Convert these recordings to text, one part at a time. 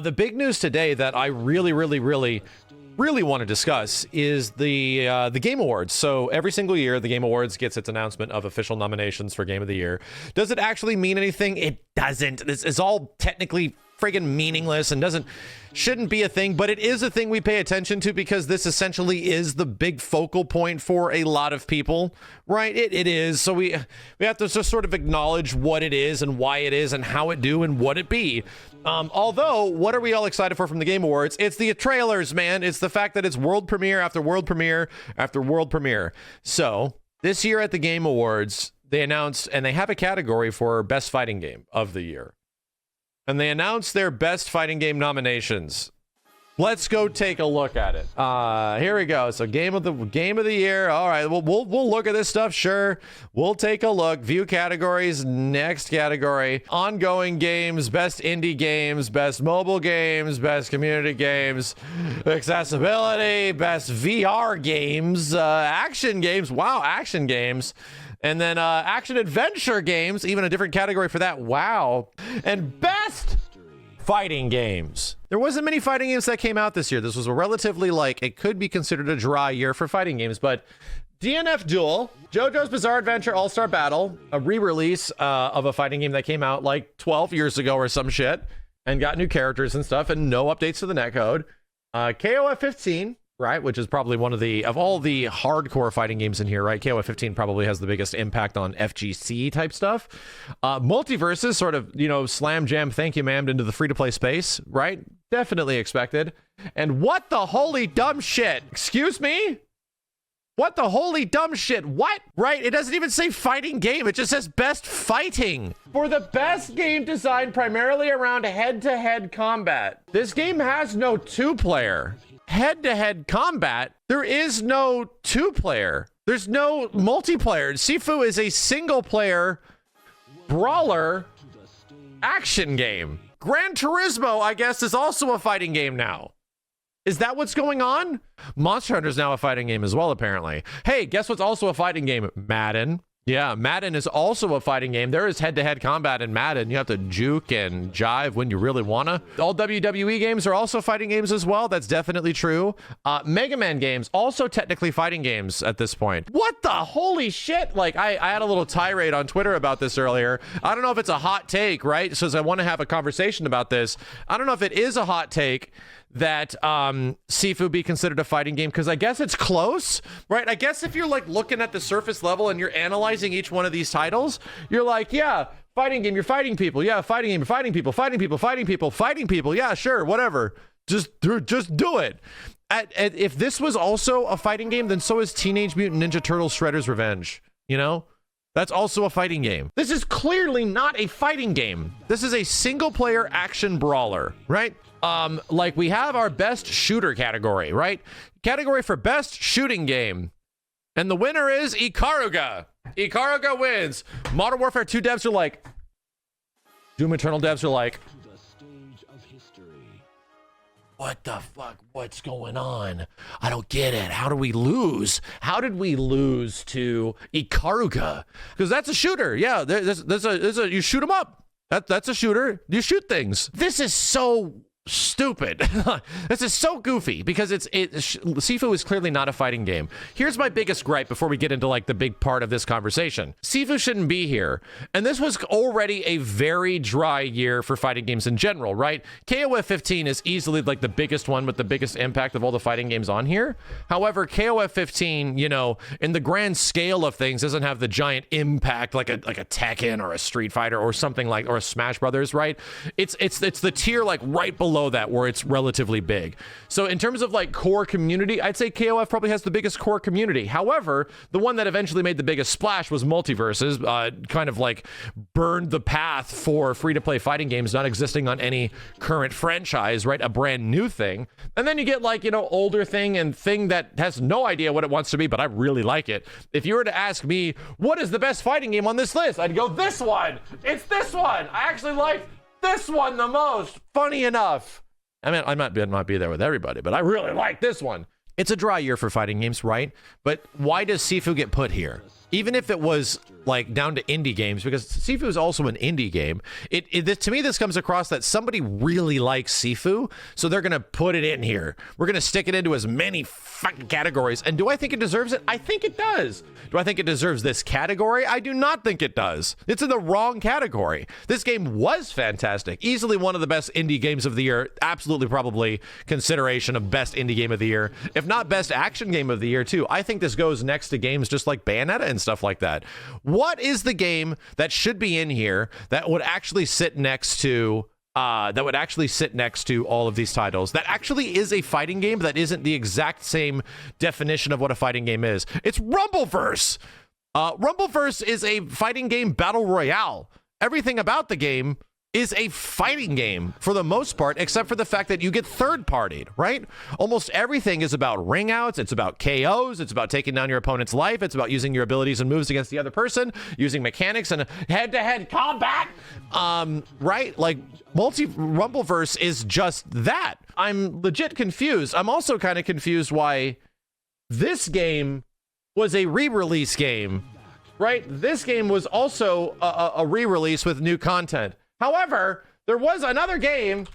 The big news today that I really want to discuss is the Game Awards. So every single year, the Game Awards gets its announcement of official nominations for Game of the Year. Does it actually mean anything? It doesn't. This is all technically friggin' meaningless and shouldn't be a thing, but it is a thing we pay attention to because this essentially is the big focal point for a lot of people, right? It is. So we have to just sort of acknowledge what it is and why it is and how it do and what it be. Although, what are we all excited for from the Game Awards? It's the trailers, man. It's the fact that it's world premiere after world premiere after world premiere. So this year at the Game Awards, they announced, and they have a category for Best Fighting Game of the Year. And they announced their Best Fighting Game nominations. Let's go take a look at it. Here we go. So game of the year. All right, we'll look at this stuff. Sure, we'll take a look. View categories. Next category: ongoing games, best indie games, best mobile games, best community games, accessibility, best VR games, action games. Wow, action games. And then action adventure games, even a different category for that. Wow. And best fighting games. There wasn't many fighting games that came out this year. This was a relatively, it could be considered a dry year for fighting games, but DNF Duel, JoJo's Bizarre Adventure All-Star Battle, a re-release of a fighting game that came out 12 years ago or some shit, and got new characters and stuff, and no updates to the netcode. KOF 15, right, which is probably one of all the hardcore fighting games in here, right? KOF 15 probably has the biggest impact on FGC type stuff. Multiverses sort of, slam jam, thank you ma'am, into the free-to-play space, right? Definitely expected. And what the holy dumb shit? Excuse me? What the holy dumb shit? What? Right? It doesn't even say fighting game. It just says best fighting. For the best game designed primarily around head-to-head combat. This game has no two-player. Head-to-head combat, there is no two-player. There's no multiplayer. Sifu is a single-player brawler action game. Gran Turismo, I guess, is also a fighting game now. Is that what's going on? Monster Hunter is now a fighting game as well, apparently. Hey, guess what's also a fighting game? Madden. Yeah, Madden is also a fighting game. There is head-to-head combat in Madden. You have to juke and jive when you really wanna. All WWE games are also fighting games as well. That's definitely true. Mega Man games, also technically fighting games at this point. What the holy shit? I had a little tirade on Twitter about this earlier. I don't know if it's a hot take, right? So I want to have a conversation about this. I don't know if it is a hot take that Sifu be considered a fighting game, because I guess it's close, right? I guess if you're looking at the surface level and you're analyzing each one of these titles, you're yeah, fighting game, you're fighting people. Yeah, fighting game, you're fighting people, fighting people, fighting people, fighting people. Yeah, sure, whatever. Just do it. If this was also a fighting game, then so is Teenage Mutant Ninja Turtles Shredder's Revenge, That's also a fighting game. This is clearly not a fighting game. This is a single-player action brawler, right? We have our best shooter category, right? Category for best shooting game. And the winner is Ikaruga. Ikaruga wins. Modern Warfare 2 devs are Doom Eternal devs are what the fuck? What's going on? I don't get it. How do we lose? How did we lose to Ikaruga? Because that's a shooter. Yeah, there's a you shoot them up. That's a shooter. You shoot things. This is so stupid. This is so goofy because Sifu is clearly not a fighting game. Here's my biggest gripe before we get into the big part of this conversation. Sifu shouldn't be here. And this was already a very dry year for fighting games in general, right? KOF 15 is easily the biggest one with the biggest impact of all the fighting games on here. However, KOF 15, in the grand scale of things, doesn't have the giant impact like a Tekken or a Street Fighter or something or a Smash Brothers, right? It's the tier right below that where it's relatively big. So in terms of core community, I'd say KOF probably has the biggest core community. However, the one that eventually made the biggest splash was Multiverses, kind of burned the path for free-to-play fighting games not existing on any current franchise, right? A brand new thing. And then you get older thing and thing that has no idea what it wants to be, but I really like it. If you were to ask me, what is the best fighting game on this list? I'd go, this one. It's this one. I actually like this one the most. Funny enough. I mean, I might not be there with everybody, but I really like this one. It's a dry year for fighting games, right? But why does Sifu get put here? Even if it was like down to indie games, because Sifu is also an indie game, to me, this comes across that somebody really likes Sifu, so they're going to put it in here. We're going to stick it into as many fucking categories. And do I think it deserves it? I think it does. Do I think it deserves this category? I do not think it does. It's in the wrong category. This game was fantastic. Easily one of the best indie games of the year. Absolutely probably consideration of best indie game of the year. If not best action game of the year, too. I think this goes next to games just like Bayonetta and stuff like that. What is the game that should be in here that would actually sit next to all of these titles, that actually is a fighting game that isn't the exact same definition of what a fighting game is? It's Rumbleverse. Rumbleverse is a fighting game battle royale. Everything about the game is a fighting game for the most part, except for the fact that you get third-partied, right? Almost everything is about ring outs, it's about KOs, it's about taking down your opponent's life, it's about using your abilities and moves against the other person, using mechanics and head-to-head combat, right? Like, Rumbleverse is just that. I'm legit confused. I'm also kind of confused why this game was a re-release game, right? This game was also a re-release with new content. However, there was another game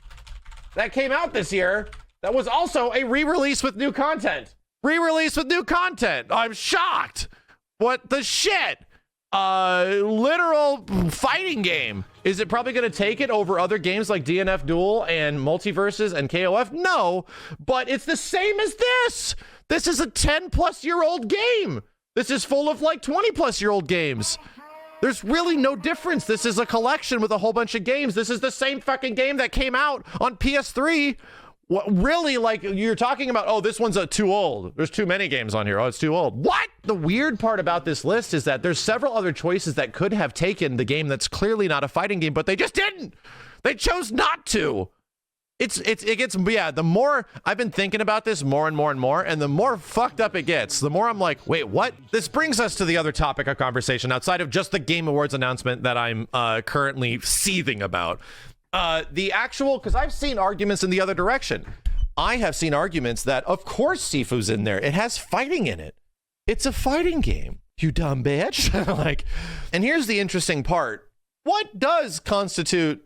that came out this year that was also a re-release with new content. Re-release with new content. I'm shocked. What the shit? Literal fighting game. Is it probably going to take it over other games like DNF Duel and Multiverses and KOF? No, but it's the same as this. This is a 10-plus-year-old game. This is full of like 20-plus-year-old games. There's really no difference. This is a collection with a whole bunch of games. This is the same fucking game that came out on PS3. What, really, like, you're talking about, oh, this one's too old. There's too many games on here. Oh, it's too old. What? The weird part about this list is that there's several other choices that could have taken the game that's clearly not a fighting game, but they just didn't. They chose not to. It gets, yeah, the more I've been thinking about this more and more and more, and the more fucked up it gets, the more I'm like, wait, what? This brings us to the other topic of conversation outside of just the Game Awards announcement that I'm currently seething about. The actual, because I've seen arguments in the other direction. I have seen arguments that, of course, Sifu's in there. It has fighting in it. It's a fighting game, you dumb bitch. Like, and here's the interesting part. What does constitute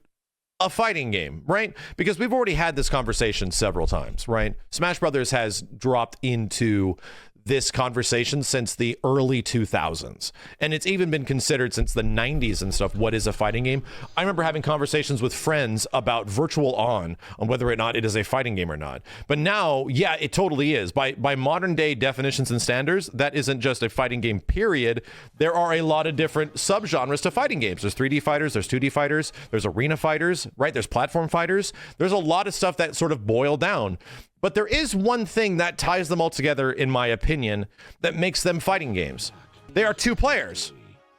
a fighting game, right? Because we've already had this conversation several times, right? Smash Brothers has dropped into this conversation since the early 2000s, and it's even been considered since the 90s and stuff. What is a fighting game? I remember having conversations with friends about Virtual On whether or not it is a fighting game or not. But now, yeah, it totally is. By modern day definitions and standards, that isn't just a fighting game, period. There are a lot of different subgenres to fighting games. There's 3D fighters, there's 2D fighters, there's arena fighters, right? There's platform fighters. There's a lot of stuff that sort of boil down. But there is one thing that ties them all together, in my opinion, that makes them fighting games. They are two players.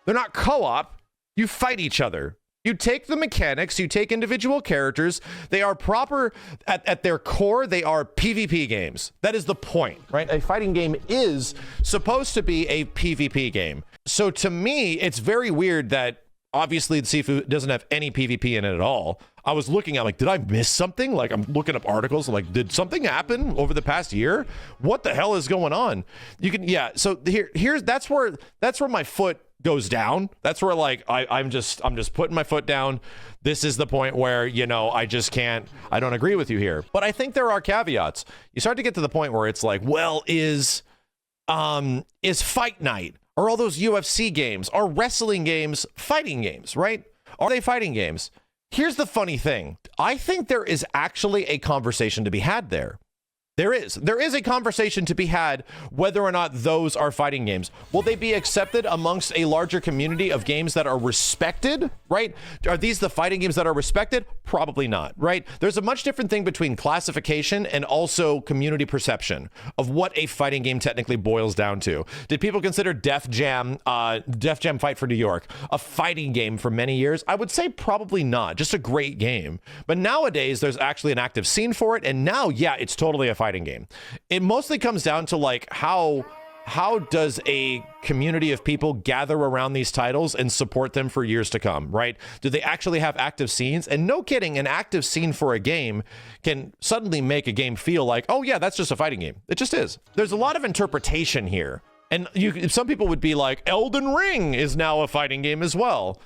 They're not co-op. You fight each other. You take the mechanics, you take individual characters. They are proper, at their core, they are PvP games. That is the point, right? A fighting game is supposed to be a PvP game. So to me, it's very weird that obviously the Sifu doesn't have any PvP in it at all. I was looking at, like, did I miss something? Like, I'm looking up articles, like, did something happen over the past year? What the hell is going on? You can, yeah. So here's that's where my foot goes down. That's where, like, I'm just putting my foot down. This is the point where, you know, I don't agree with you here. But I think there are caveats. You start to get to the point where it's like, well, is Fight Night, or all those UFC games, are wrestling games fighting games, right? Are they fighting games? Here's the funny thing. I think there is actually a conversation to be had there. There is a conversation to be had whether or not those are fighting games. Will they be accepted amongst a larger community of games that are respected, right? Are these the fighting games that are respected? Probably not, right? There's a much different thing between classification and also community perception of what a fighting game technically boils down to. Did people consider Def Jam Fight for New York a fighting game for many years? I would say probably not, just a great game. But nowadays, there's actually an active scene for it, and now, yeah, it's totally a fighting game. It mostly comes down to, like, how how does a community of people gather around these titles and support them for years to come, right? Do they actually have active scenes? And no kidding, an active scene for a game can suddenly make a game feel like, oh yeah, that's just a fighting game. It just is. There's a lot of interpretation here. And some people would be like, Elden Ring is now a fighting game as well.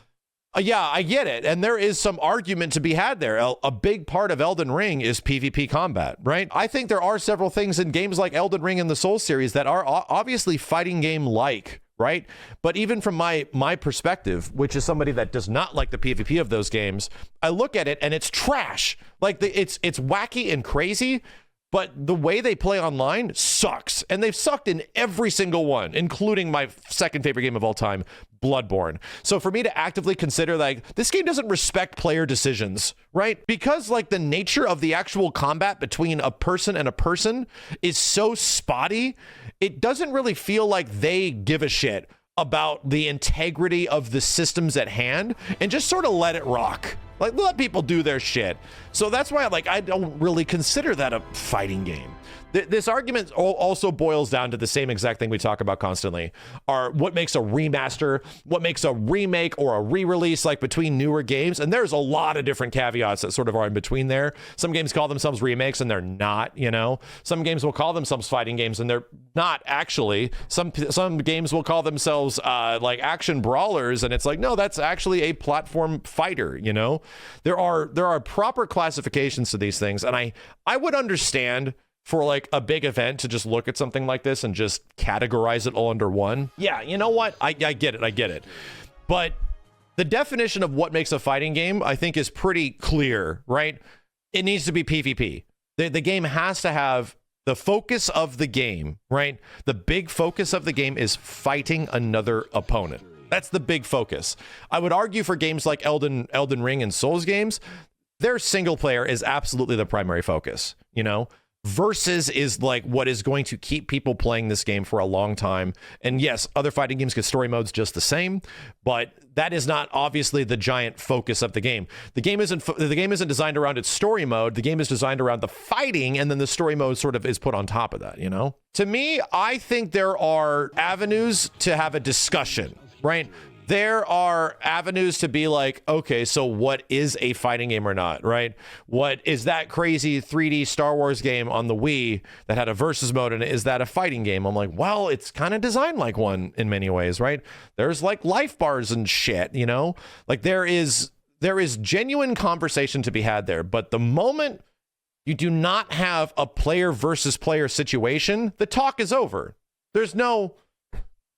Yeah, I get it. And there is some argument to be had there. A big part of Elden Ring is PvP combat, right? I think there are several things in games like Elden Ring and the Souls series that are obviously fighting game-like, right? But even from my perspective, which is somebody that does not like the PvP of those games, I look at it and it's trash. Like it's wacky and crazy, but the way they play online sucks. And they've sucked in every single one, including my second favorite game of all time, Bloodborne. So for me to actively consider like this game doesn't respect player decisions, right? Because like the nature of the actual combat between a person and a person is so spotty, it doesn't really feel like they give a shit about the integrity of the systems at hand and just sort of let it rock. Like, let people do their shit. So that's why I don't really consider that a fighting game. This argument also boils down to the same exact thing we talk about constantly, are what makes a remaster, what makes a remake or a re-release, like between newer games. And there's a lot of different caveats that sort of are in between there. Some games call themselves remakes and they're not, you know. Some games will call themselves fighting games and they're not actually. Some games will call themselves like action brawlers and it's like, no, that's actually a platform fighter, you know. There are proper classifications to these things, and I would understand for like a big event to just look at something like this and just categorize it all under one. Yeah, you know what? I get it. But the definition of what makes a fighting game, I think, is pretty clear, right? It needs to be PvP. The game has to have the focus of the game, right? The big focus of the game is fighting another opponent. That's the big focus. I would argue for games like Elden Ring and Souls games, their single player is absolutely the primary focus, you know? Versus is like what is going to keep people playing this game for a long time. And yes, other fighting games get story modes just the same, but that is not obviously the giant focus of the game. The game isn't designed around its story mode. The game is designed around the fighting, and then the story mode sort of is put on top of that, you know? To me, I think there are avenues to have a discussion, right? There are avenues to be like, okay, so what is a fighting game or not, right? What is that crazy 3D Star Wars game on the Wii that had a versus mode in it? Is that a fighting game? I'm like, well, it's kind of designed like one in many ways, right? There's like life bars and shit, you know? Like there is genuine conversation to be had there, but the moment you do not have a player versus player situation, the talk is over. There's no,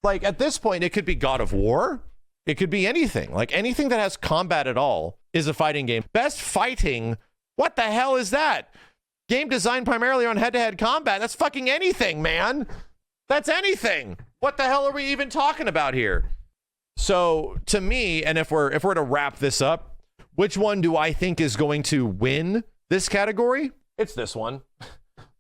like at this point, it could be God of War. It could be anything. Like anything that has combat at all is a fighting game. Best fighting, what the hell is that? Game designed primarily on head-to-head combat. That's fucking anything, man. That's anything. What the hell are we even talking about here? So to me, and if we're to wrap this up, which one do I think is going to win this category? It's this one.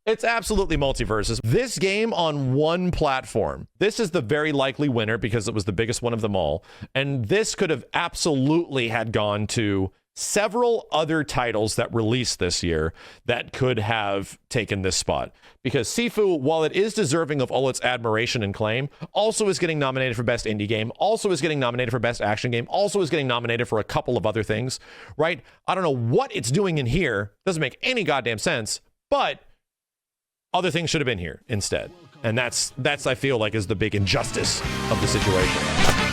It's absolutely Multiverses. This game on one platform. This is the very likely winner because it was the biggest one of them all. And this could have absolutely had gone to several other titles that released this year that could have taken this spot. Because Sifu, while it is deserving of all its admiration and claim, also is getting nominated for Best Indie Game, also is getting nominated for Best Action Game, also is getting nominated for a couple of other things, right? I don't know what it's doing in here. Doesn't make any goddamn sense, but other things should have been here instead. And that's I feel like is the big injustice of the situation.